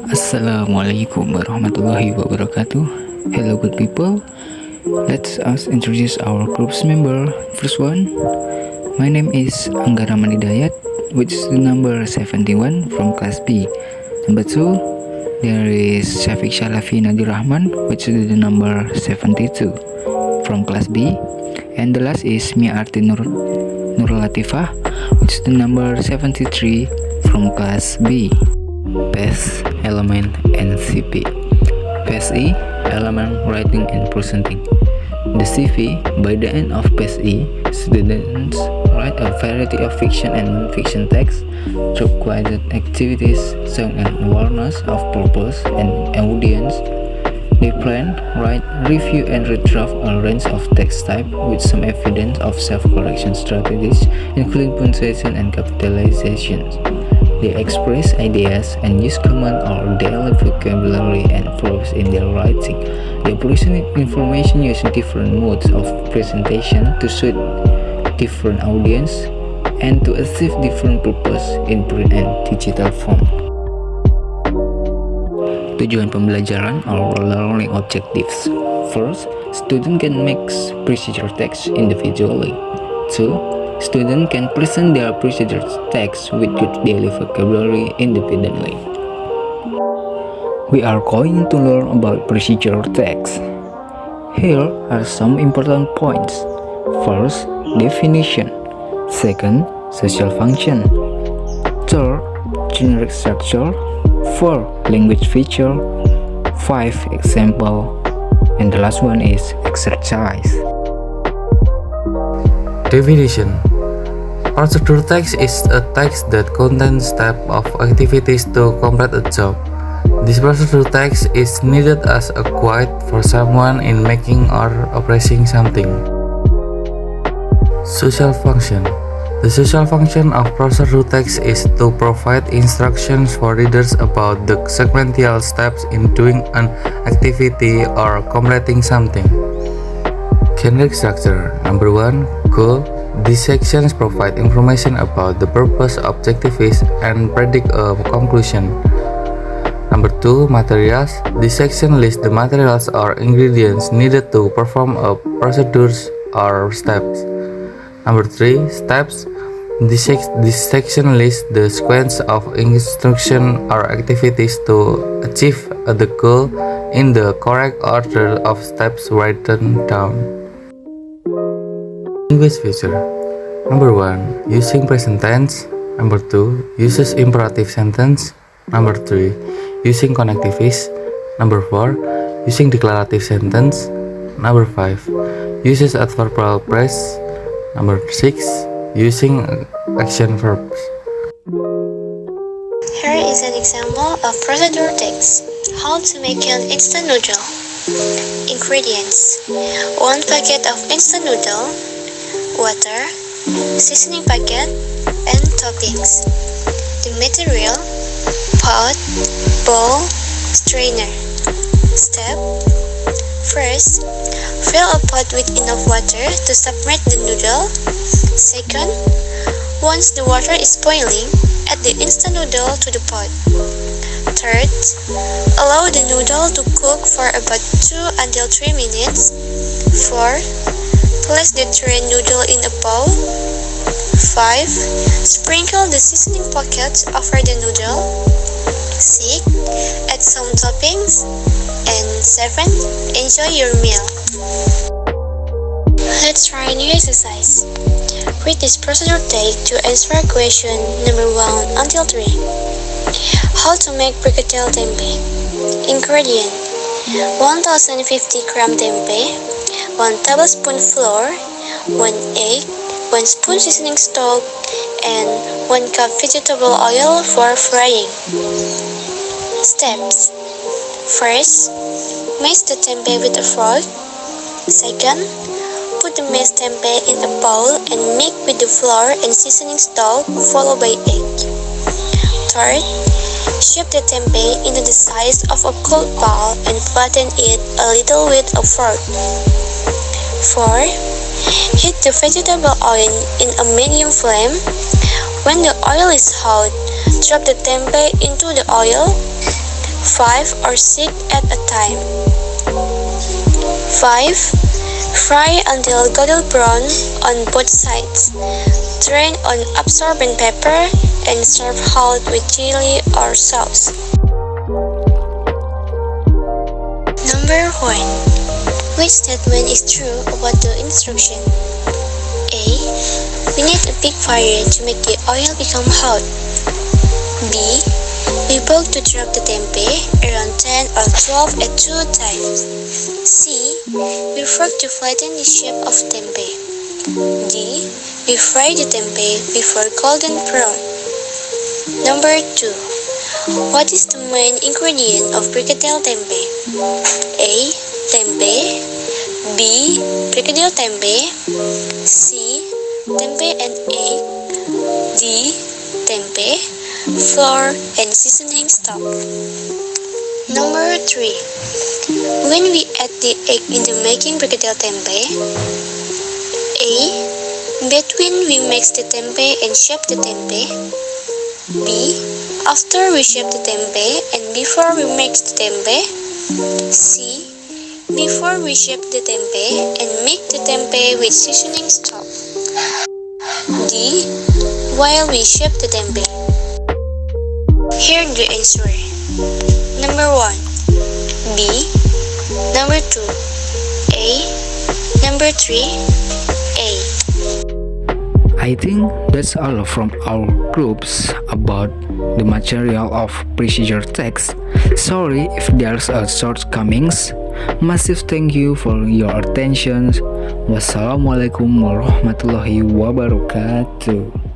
Assalamualaikum warahmatullahi wabarakatuh. Hello good people. Let's us introduce our group's member. First one, my name is Anggara Manidayat, which is the number 71 from class B. Number 2, there is Syafiq Shalafi Nadir Rahman, which is the number 72 from class B. And the last is Mia Arti Nur Latifah, which is the number 73 from class B. PES, Element, and CP. PSE, Element, Writing, and Presenting. The CV, by the end of PSE, students write a variety of fiction and non-fiction texts through guided activities showing an awareness of purpose and audience. They plan, write, review, and redraft a range of text type with some evidence of self-correction strategies, including punctuation and capitalizations. They express ideas and use common or daily vocabulary and verbs in their writing. They present information using different modes of presentation to suit different audience and to achieve different purpose in print and digital form. Tujuan pembelajaran or learning objectives. First, student can mix procedure text individually. 2, student can present their procedure text with good daily vocabulary independently. We are going to learn about procedure text. Here are some important points. First, definition. Second, social function. Third, generic structure. 4, language feature. 5, example. And the last one is exercise. Definition. Procedure text is a text that contains steps of activities to complete a job. This procedure text is needed as a guide for someone in making or operating something. Social function. The social function of procedure text is to provide instructions for readers about the sequential steps in doing an activity or completing something. Generic structure. Number 1, goal. These sections provide information about the purpose, objectives, and predict a conclusion. Number 2, materials. This section lists the materials or ingredients needed to perform a procedure or steps. Number 3, steps. This section lists the sequence of instruction or activities to achieve the goal in the correct order of steps written down. Language feature. Number 1, using present tense. Number 2, uses imperative sentence. Number 3, using connectives. Number 4, using declarative sentence. Number 5, uses adverbial phrase. Number 6, using action verbs. Here is an example of procedure text. How to make an instant noodle. Ingredients: 1 packet of instant noodle, water, seasoning packet, and toppings. The material: pot, bowl, strainer. Step: first, fill a pot with enough water to submerge the noodle. Second, once the water is boiling, add the instant noodle to the pot. Third, allow the noodle to cook for about 2 until 3 minutes. 4, place the drained noodle in a bowl. 5, sprinkle the seasoning packet over the noodle. 6, add some toppings. And 7, enjoy your meal. Let's try a new exercise. Read this procedure text to answer question number 1 until 3. How to make brigadeiro tempeh. Ingredient: 1050 gram tempeh, 1 tablespoon flour, 1 egg, 1 spoon seasoning stock, and 1 cup vegetable oil for frying. Steps: first, mash the tempeh with a fork. Second, put the mashed tempeh in a bowl and mix with the flour and seasoning stock, followed by egg. Third, shape the tempeh into the size of a cold ball and flatten it a little with a fork. 4. Heat the vegetable oil in a medium flame. When the oil is hot, Drop the tempeh into the oil 5 or 6 at a time. 5. Fry until golden brown on both sides. Drain on absorbent pepper and serve hot with chili or sauce. Number 1. Which statement is true about the instruction? A. We need a big fire to make the oil become hot. B. We both to drop the tempeh around 10 or 12 at 2 times. C. We fork to flatten the shape of tempeh. D. We fry the tempeh before golden brown. Number 2. What is the main ingredient of brigadeiro tempeh? A. Tempeh. B. Brigadeiro tempeh. C. Tempeh and egg. D. Tempeh, flour, and seasoning stock. Number 3. When we add the egg into making brigadeiro tempeh, A. Between we mix the tempeh and shape the tempeh. B. After we shape the tempeh and before we mix the tempeh. C. Before we shape the tempeh and mix the tempeh with seasoning stock. D. While we shape the tempeh. Here the answer. Number 1. B. Number 2. A. Number 3. A. I think that's all from our groups about the material of procedure text. Sorry if there's a shortcomings. Massive thank you for your attention. Wassalamualaikum warahmatullahi wabarakatuh.